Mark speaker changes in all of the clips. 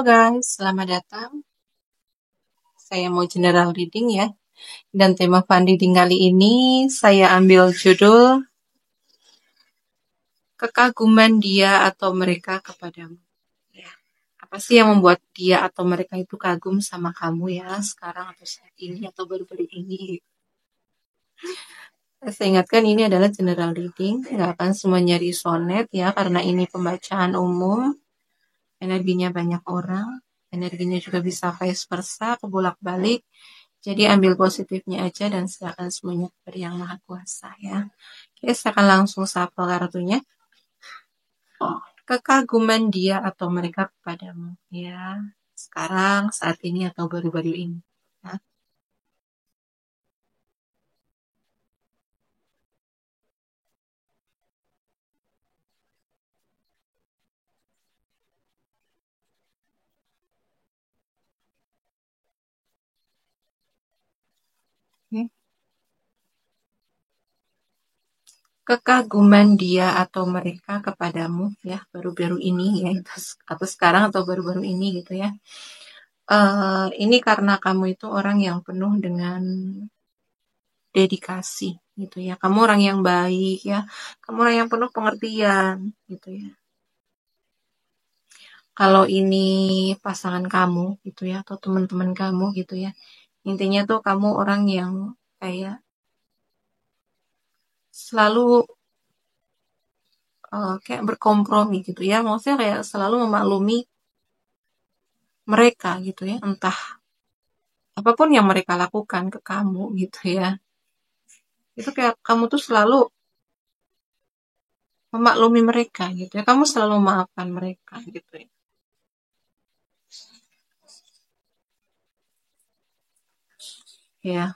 Speaker 1: Halo guys, selamat datang. Saya mau general reading ya. Dan tema fun reading kali ini saya ambil judul Kekaguman dia atau mereka kepadamu. Ya. Apa sih yang membuat dia atau mereka itu kagum sama kamu ya sekarang atau saat ini atau baru-baru ini? Saya ingatkan ini adalah general reading, nggak akan semuanya resonet ya karena ini pembacaan umum. Energinya banyak orang, energinya juga bisa vice versa, kebolak-balik. Jadi ambil positifnya aja dan silakan semuanya kepada Yang Maha Kuasa ya. Oke, saya akan langsung shuffle kartunya. Kekaguman dia atau mereka kepadamu ya. Sekarang, saat ini atau baru-baru ini. Ya. Oke. Kekaguman dia atau mereka kepadamu ya baru-baru ini ya atau sekarang atau baru-baru ini gitu ya. Ini karena kamu itu orang yang penuh dengan dedikasi gitu ya. Kamu orang yang baik ya. Kamu orang yang penuh pengertian gitu ya. Kalau ini pasangan kamu gitu ya atau teman-teman kamu gitu ya. Intinya tuh kamu orang yang kayak selalu kayak berkompromi gitu ya. Maksudnya kayak selalu memaklumi mereka gitu ya. Entah apapun yang mereka lakukan ke kamu gitu ya. Itu kayak kamu tuh selalu memaklumi mereka gitu ya. Kamu selalu memaafkan mereka gitu ya. Ya,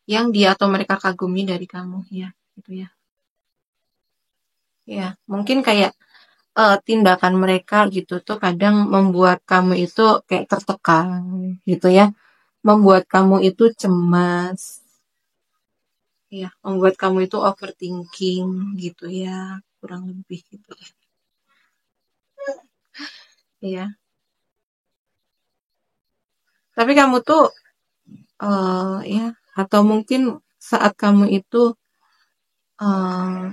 Speaker 1: yang dia atau mereka kagumi dari kamu ya, gitu ya. Ya, mungkin kayak tindakan mereka gitu tuh kadang membuat kamu itu kayak tertekan gitu ya. Membuat kamu itu cemas, ya, membuat kamu itu overthinking gitu ya, kurang lebih gitu ya. Tapi kamu tuh ya atau mungkin saat kamu itu eh,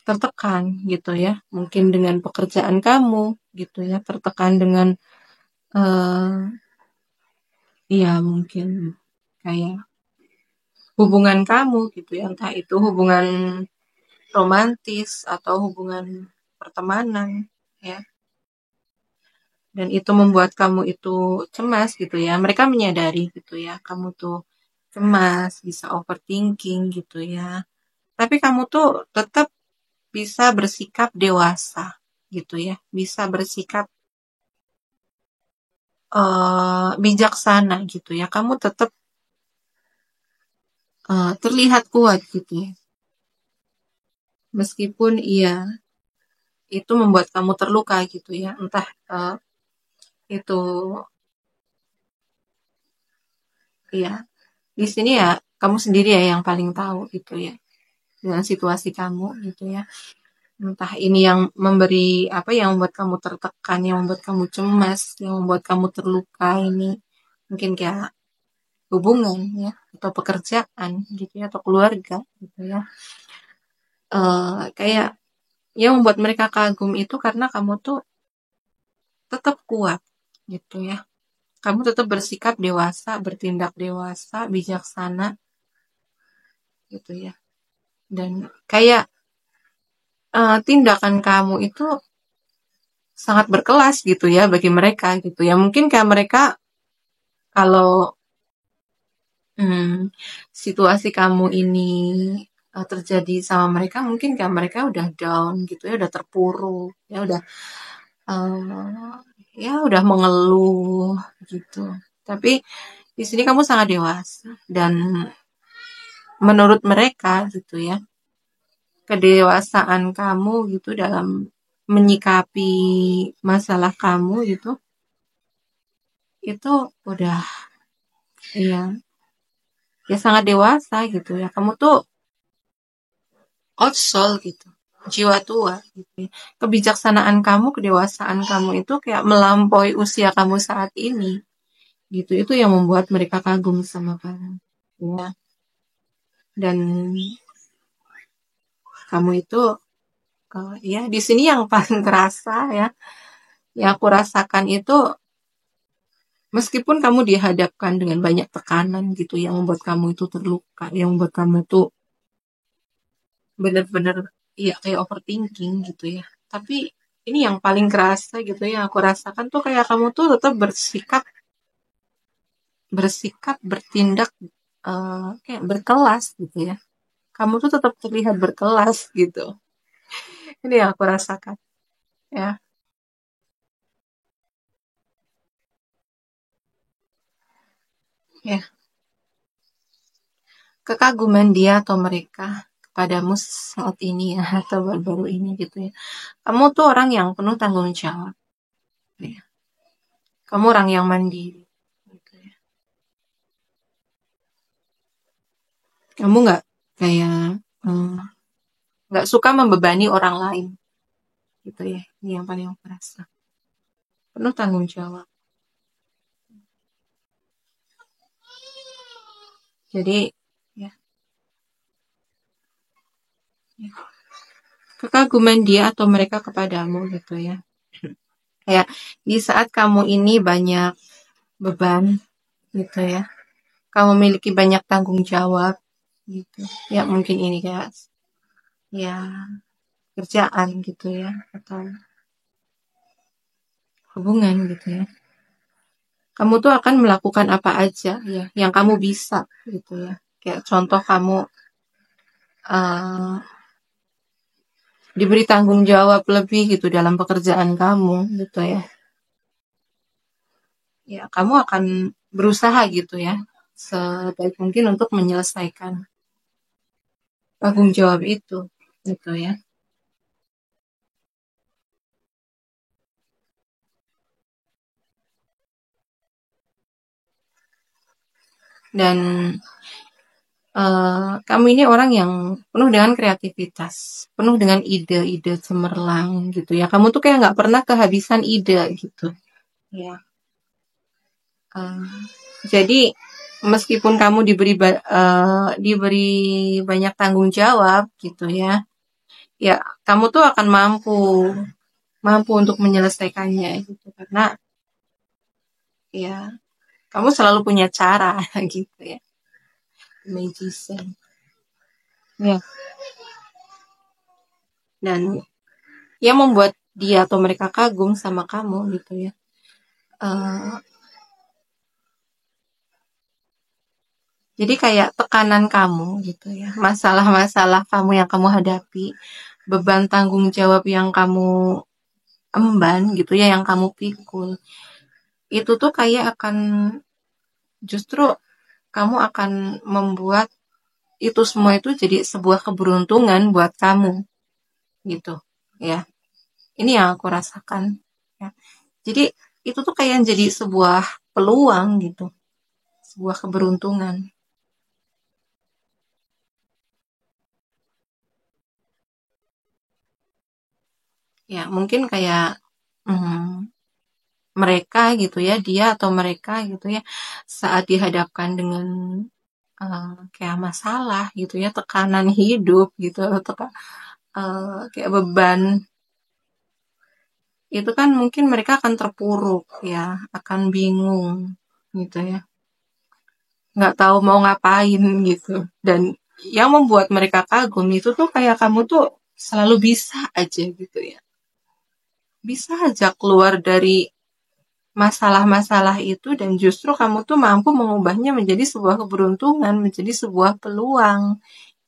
Speaker 1: tertekan gitu ya, mungkin dengan pekerjaan kamu gitu ya, tertekan dengan eh ya mungkin kayak hubungan kamu gitu ya, entah itu hubungan romantis atau hubungan pertemanan ya, dan itu membuat kamu itu cemas gitu ya, mereka menyadari gitu ya kamu tuh cemas, bisa overthinking gitu ya, tapi kamu tuh tetap bisa bersikap dewasa gitu ya, bisa bersikap bijaksana gitu ya, kamu tetap terlihat kuat gitu ya, meskipun iya itu membuat kamu terluka gitu ya, entah itu ya di sini ya kamu sendiri ya yang paling tahu gitu ya dengan situasi kamu gitu ya, entah ini yang memberi apa yang membuat kamu tertekan, yang membuat kamu cemas, yang membuat kamu terluka, ini mungkin kayak hubungan ya atau pekerjaan gitu ya atau keluarga gitu ya, kayak yang membuat mereka kagum itu karena kamu tuh tetap kuat gitu ya. Kamu tetap bersikap dewasa, bertindak dewasa, bijaksana gitu ya. Dan kayak tindakan kamu itu sangat berkelas gitu ya bagi mereka gitu ya. Mungkin kayak mereka kalau hmm, situasi kamu ini terjadi sama mereka, mungkin kayak mereka udah down gitu ya, udah terpuruk, ya udah eh, ya udah mengeluh gitu. Tapi di sini kamu sangat dewasa dan menurut mereka gitu ya, kedewasaan kamu gitu dalam menyikapi masalah kamu gitu, itu udah ya ya sangat dewasa gitu ya. Kamu tuh outsol gitu. jiwa tua gitu ya. Kebijaksanaan kamu, kedewasaan kamu itu kayak melampaui usia kamu saat ini gitu. Itu yang membuat mereka kagum sama kamu ya. Dan kamu itu ya di sini yang paling terasa ya, yang aku rasakan itu meskipun kamu dihadapkan dengan banyak tekanan gitu yang membuat kamu itu terluka, yang membuat kamu itu benar-benar ya kayak overthinking gitu ya. Tapi ini yang paling kerasa gitu ya, aku rasakan tuh kayak kamu tuh tetap bersikap bersikap bertindak kayak berkelas gitu ya. Kamu tuh tetap terlihat berkelas gitu. Ini yang aku rasakan ya. Ya, kekaguman dia atau mereka kepadamu saat ini ya atau baru-baru ini gitu ya. Kamu tuh orang yang penuh tanggung jawab. Ya. Kamu orang yang mandiri. Gitu ya. Kamu nggak kayak nggak suka membebani orang lain gitu ya. Ini yang paling aku rasa. Penuh tanggung jawab. Jadi ya, ya. Kekaguman dia atau mereka kepadamu gitu ya. Kayak di saat kamu ini banyak beban gitu ya. Kamu memiliki banyak tanggung jawab gitu. Ya mungkin ini kayak ya kerjaan gitu ya atau hubungan gitu ya. Kamu tuh akan melakukan apa aja ya yang kamu bisa gitu ya. Kayak contoh kamu uh, diberi tanggung jawab lebih gitu dalam pekerjaan kamu gitu ya. Ya, kamu akan berusaha gitu ya sebaik mungkin untuk menyelesaikan tanggung jawab itu gitu ya. Dan kamu ini orang yang penuh dengan kreativitas, penuh dengan ide-ide cemerlang gitu ya. Kamu tuh kayak nggak pernah kehabisan ide gitu ya. Eh, jadi meskipun kamu diberi banyak tanggung jawab gitu ya, ya kamu tuh akan mampu mampu untuk menyelesaikannya gitu karena ya kamu selalu punya cara gitu ya. Magician. Ya, dan yang membuat dia atau mereka kagum sama kamu gitu ya. Eh, jadi kayak tekanan kamu gitu ya, masalah-masalah kamu yang kamu hadapi, beban tanggung jawab yang kamu emban gitu ya, yang kamu pikul, itu tuh kayak akan justru kamu akan membuat itu semua itu jadi sebuah keberuntungan buat kamu gitu ya. Ini yang aku rasakan ya. Jadi itu tuh kayak jadi sebuah peluang gitu, sebuah keberuntungan. Ya, mungkin kayak mereka gitu ya, dia atau mereka gitu ya, saat dihadapkan dengan kayak masalah gitu ya, tekanan hidup gitu, atau kayak beban, itu kan mungkin mereka akan terpuruk ya, akan bingung gitu ya, nggak tahu mau ngapain gitu. Dan yang membuat mereka kagum itu tuh kayak kamu tuh selalu bisa aja gitu ya, bisa aja keluar dari masalah-masalah itu dan justru kamu tuh mampu mengubahnya menjadi sebuah keberuntungan, menjadi sebuah peluang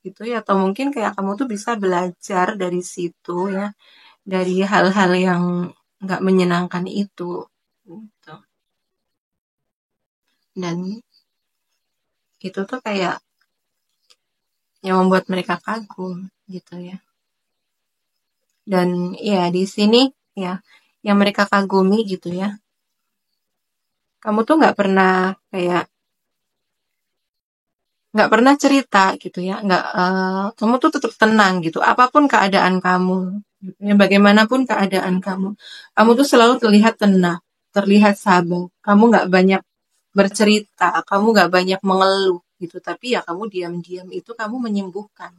Speaker 1: gitu ya. Atau mungkin kayak kamu tuh bisa belajar dari situ ya, dari hal-hal yang nggak menyenangkan itu gitu. Dan itu tuh kayak yang membuat mereka kagum gitu ya. Dan ya di sini ya yang mereka kagumi gitu ya. Kamu tuh nggak pernah kayak nggak pernah cerita gitu ya, nggak kamu tuh tetap tenang gitu, apapun keadaan kamu, gitu ya, bagaimanapun keadaan kamu, kamu tuh selalu terlihat tenang, terlihat sabar, kamu nggak banyak bercerita, kamu nggak banyak mengeluh gitu, tapi ya kamu diam-diam itu kamu menyembuhkan,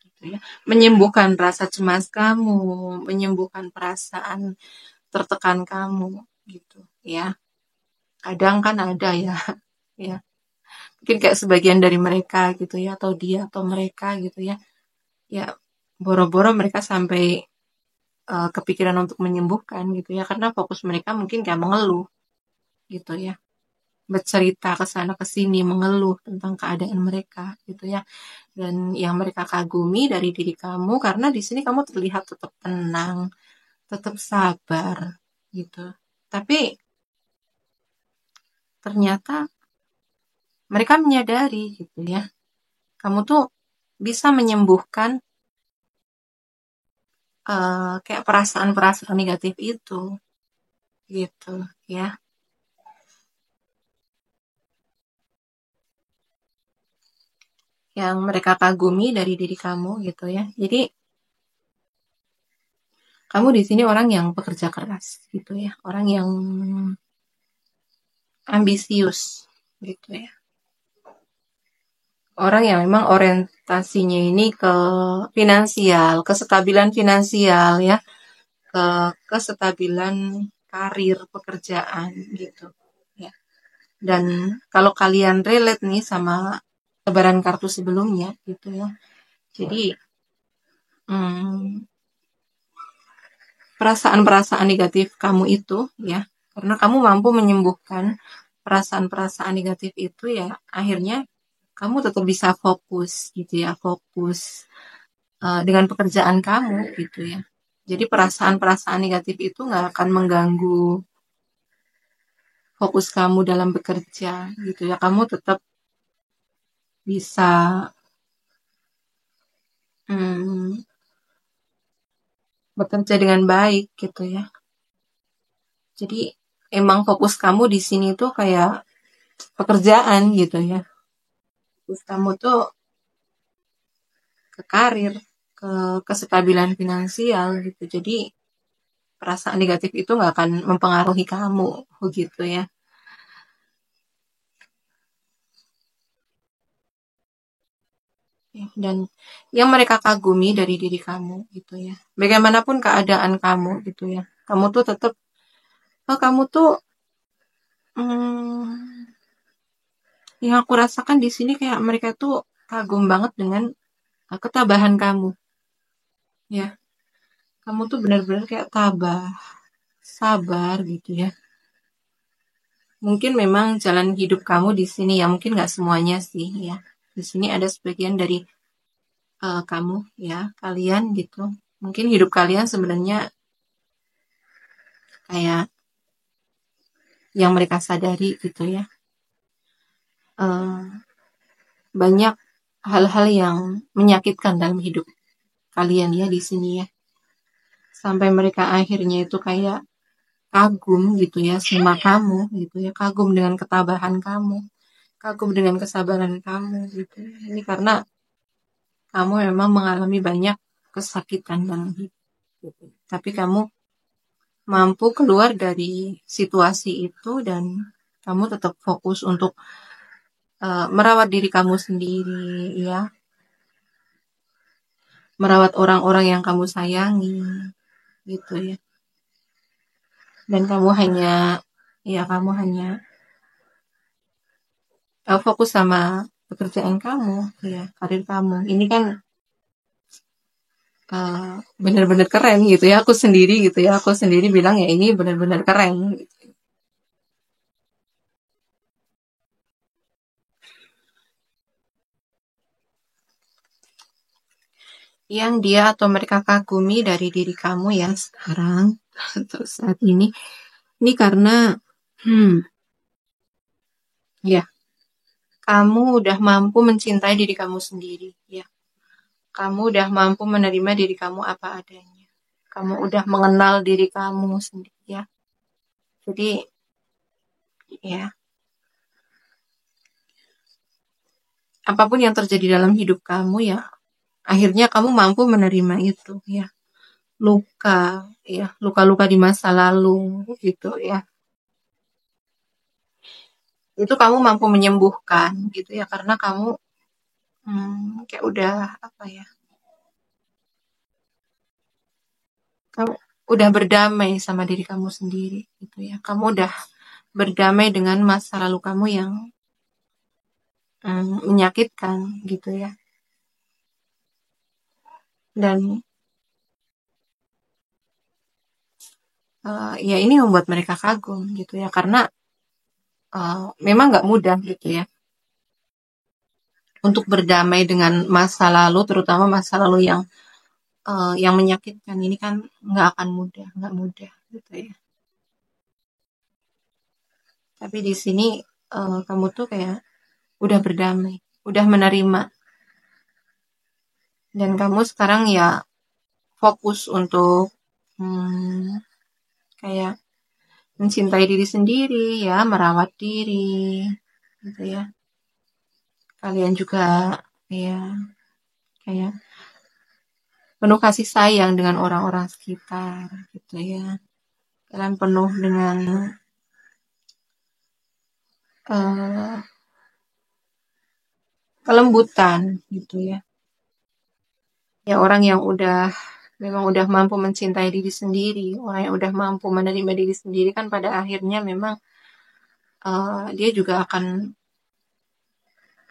Speaker 1: gitu ya, menyembuhkan rasa cemas kamu, menyembuhkan perasaan tertekan kamu, gitu ya. Kadang kan ada ya, ya mungkin kayak sebagian dari mereka gitu ya, atau dia atau mereka gitu ya, ya boro-boro mereka sampai kepikiran untuk menyembuhkan gitu ya, karena fokus mereka mungkin kayak mengeluh gitu ya, bercerita ke sana ke sini, mengeluh tentang keadaan mereka gitu ya. Dan yang mereka kagumi dari diri kamu, karena di sini kamu terlihat tetap tenang, tetap sabar gitu. Tapi ternyata mereka menyadari gitu ya, kamu tuh bisa menyembuhkan kayak perasaan-perasaan negatif itu gitu ya, yang mereka kagumi dari diri kamu gitu ya. Jadi kamu di sini orang yang pekerja keras gitu ya, orang yang ambisius gitu ya, orang yang memang orientasinya ini ke finansial, kestabilan finansial ya, ke kestabilan karir pekerjaan gitu ya. Dan kalau kalian relate nih sama lebaran kartu sebelumnya gitu ya, jadi hmm, perasaan-perasaan negatif kamu itu ya, karena kamu mampu menyembuhkan perasaan-perasaan negatif itu ya, akhirnya kamu tetap bisa fokus gitu ya, fokus dengan pekerjaan kamu gitu ya. Jadi perasaan-perasaan negatif itu nggak akan mengganggu fokus kamu dalam bekerja gitu ya. Kamu tetap bisa hmm, bekerja dengan baik gitu ya. Jadi emang fokus kamu di sini tuh kayak pekerjaan gitu ya. Fokus kamu tuh ke karir, ke kestabilan finansial gitu. Jadi perasaan negatif itu nggak akan mempengaruhi kamu begitu ya. Dan yang mereka kagumi dari diri kamu gitu ya. Bagaimanapun keadaan kamu gitu ya. Kamu tuh tetap, oh kamu tuh hmm, yang aku rasakan di sini kayak mereka tuh kagum banget dengan ketabahan kamu ya. Kamu tuh benar-benar kayak tabah, sabar gitu ya. Mungkin memang jalan hidup kamu di sini ya, mungkin nggak semuanya sih ya. Di sini ada sebagian dari kamu ya, kalian gitu. Mungkin hidup kalian sebenarnya kayak yang mereka sadari gitu ya. Eh, banyak hal-hal yang menyakitkan dalam hidup kalian ya di sini ya. Sampai mereka akhirnya itu kayak kagum gitu ya sama kamu gitu ya. Kagum dengan ketabahan kamu, kagum dengan kesabaran kamu gitu. Ini karena kamu memang mengalami banyak kesakitan dalam hidup. Gitu. Tapi kamu mampu keluar dari situasi itu dan kamu tetap fokus untuk merawat diri kamu sendiri ya, merawat orang-orang yang kamu sayangi gitu ya. Dan kamu hanya fokus sama pekerjaan kamu ya, karir kamu. Ini kan benar-benar keren gitu ya, aku sendiri gitu ya, aku sendiri bilang ya ini benar-benar keren gitu. Yang dia atau mereka kagumi dari diri kamu ya sekarang atau saat ini karena hmm, ya kamu udah mampu mencintai diri kamu sendiri ya, kamu udah mampu menerima diri kamu apa adanya, kamu udah mengenal diri kamu sendiri ya. Jadi ya apapun yang terjadi dalam hidup kamu ya, akhirnya kamu mampu menerima itu ya. Luka, ya, luka-luka di masa lalu gitu ya. Itu kamu mampu menyembuhkan gitu ya, karena kamu kayak udah apa ya? Kamu udah berdamai sama diri kamu sendiri gitu ya. Kamu udah berdamai dengan masa lalu kamu yang menyakitkan gitu ya. Dan ya ini membuat mereka kagum gitu ya, karena memang nggak mudah gitu ya untuk berdamai dengan masa lalu, terutama masa lalu yang menyakitkan ini kan nggak akan mudah, nggak mudah gitu ya. Tapi di sini kamu tuh kayak udah berdamai, udah menerima, dan kamu sekarang ya fokus untuk hmm, kayak mencintai diri sendiri ya, merawat diri gitu ya. Kalian juga ya kayak penuh kasih sayang dengan orang-orang sekitar gitu ya. Kalian penuh dengan uh, kelembutan gitu ya. Ya orang yang memang udah mampu mencintai diri sendiri, orang yang udah mampu menerima diri sendiri kan pada akhirnya memang dia juga akan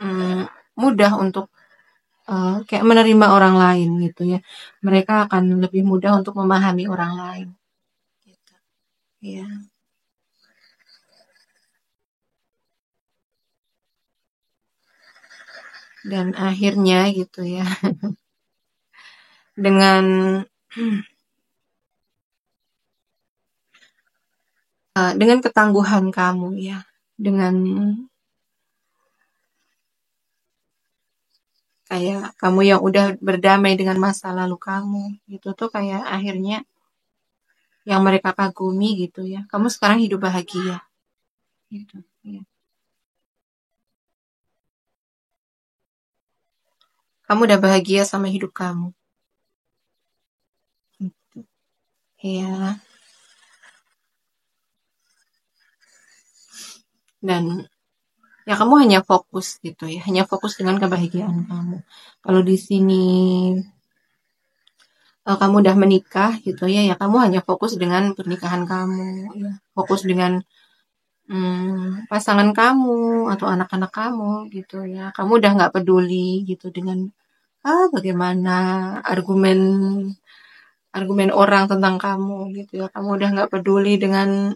Speaker 1: um, mudah untuk kayak menerima orang lain gitu ya. Mereka akan lebih mudah untuk memahami orang lain gitu. Ya. Dan akhirnya gitu ya, dengan dengan ketangguhan kamu ya, dengan kayak kamu yang udah berdamai dengan masa lalu kamu gitu tuh kayak akhirnya yang mereka kagumi gitu ya. Kamu sekarang hidup bahagia gitu. Ya. Kamu udah bahagia sama hidup kamu. Gitu. Ya. Dan ya kamu hanya fokus gitu ya, hanya fokus dengan kebahagiaan kamu. Kalau di sini kamu udah menikah gitu ya, ya kamu hanya fokus dengan pernikahan kamu, ya. Fokus dengan pasangan kamu atau anak-anak kamu gitu ya. Kamu udah nggak peduli gitu dengan bagaimana argumen argumen orang tentang kamu gitu ya. Kamu udah nggak peduli dengan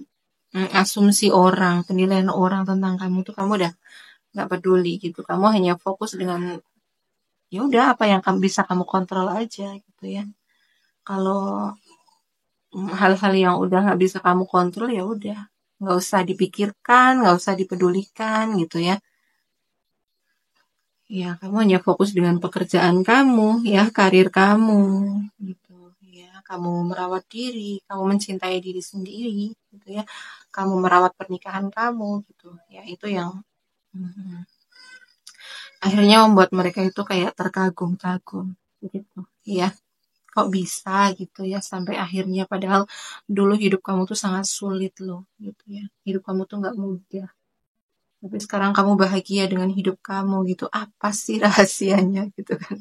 Speaker 1: asumsi orang, penilaian orang tentang kamu tuh kamu udah nggak peduli gitu. Kamu hanya fokus dengan ya udah apa yang kamu bisa kamu kontrol aja gitu ya. Kalau hal-hal yang udah nggak bisa kamu kontrol ya udah nggak usah dipikirkan, nggak usah dipedulikan gitu ya. Ya, kamu hanya fokus dengan pekerjaan kamu, ya, karir kamu, gitu. Ya, kamu merawat diri, kamu mencintai diri sendiri, gitu ya. Kamu merawat pernikahan kamu, gitu. Ya, itu yang mm, akhirnya membuat mereka itu kayak terkagum-kagum, gitu. Ya, kok bisa gitu ya sampai akhirnya padahal dulu hidup kamu tuh sangat sulit loh, gitu ya. Hidup kamu tuh nggak mudah. Tapi sekarang kamu bahagia dengan hidup kamu gitu. Apa sih rahasianya gitu kan?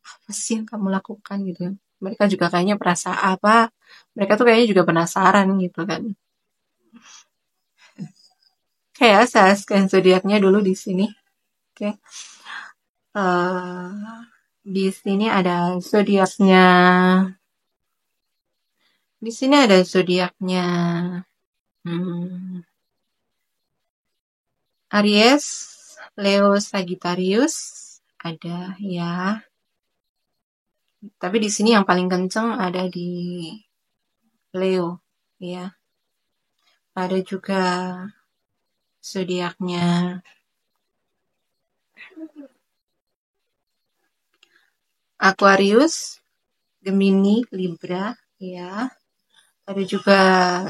Speaker 1: Apa sih yang kamu lakukan gitu kan? Mereka juga kayaknya merasa apa? Mereka tuh kayaknya juga penasaran gitu kan. Kayak saya scan zodiaknya dulu di sini. Oke. eh di sini ada zodiaknya. Di sini ada zodiaknya. Hmm, Aries, Leo, Sagittarius ada ya. Tapi di sini yang paling kenceng ada di Leo, ya. Ada juga zodiaknya Aquarius, Gemini, Libra, ya. Ada juga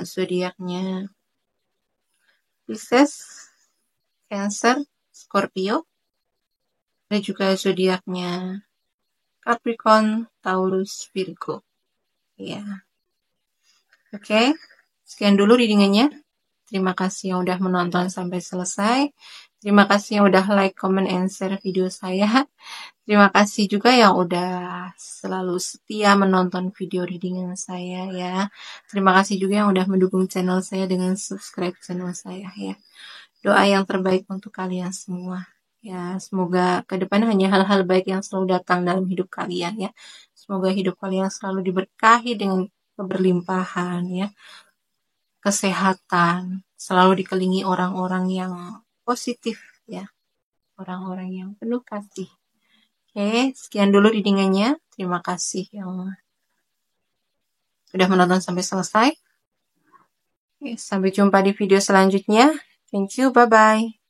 Speaker 1: zodiaknya Pisces, Cancer, Scorpio, Ada juga zodiaknya Capricorn, Taurus, Virgo. Ya. Oke. Sekian dulu readingannya. Terima kasih yang udah menonton sampai selesai. Terima kasih yang udah like, comment, and share video saya. Terima kasih juga yang udah selalu setia menonton video readingan saya ya. Terima kasih juga yang udah mendukung channel saya dengan subscribe channel saya ya. Doa yang terbaik untuk kalian semua. Ya, semoga ke depan hanya hal-hal baik yang selalu datang dalam hidup kalian ya. Semoga hidup kalian selalu diberkahi dengan keberlimpahan ya, kesehatan, selalu dikelilingi orang-orang yang positif ya, orang-orang yang penuh kasih. Oke, sekian dulu readingannya. Terima kasih yang sudah menonton sampai selesai. Oke, sampai jumpa di video selanjutnya. Thank you, bye-bye.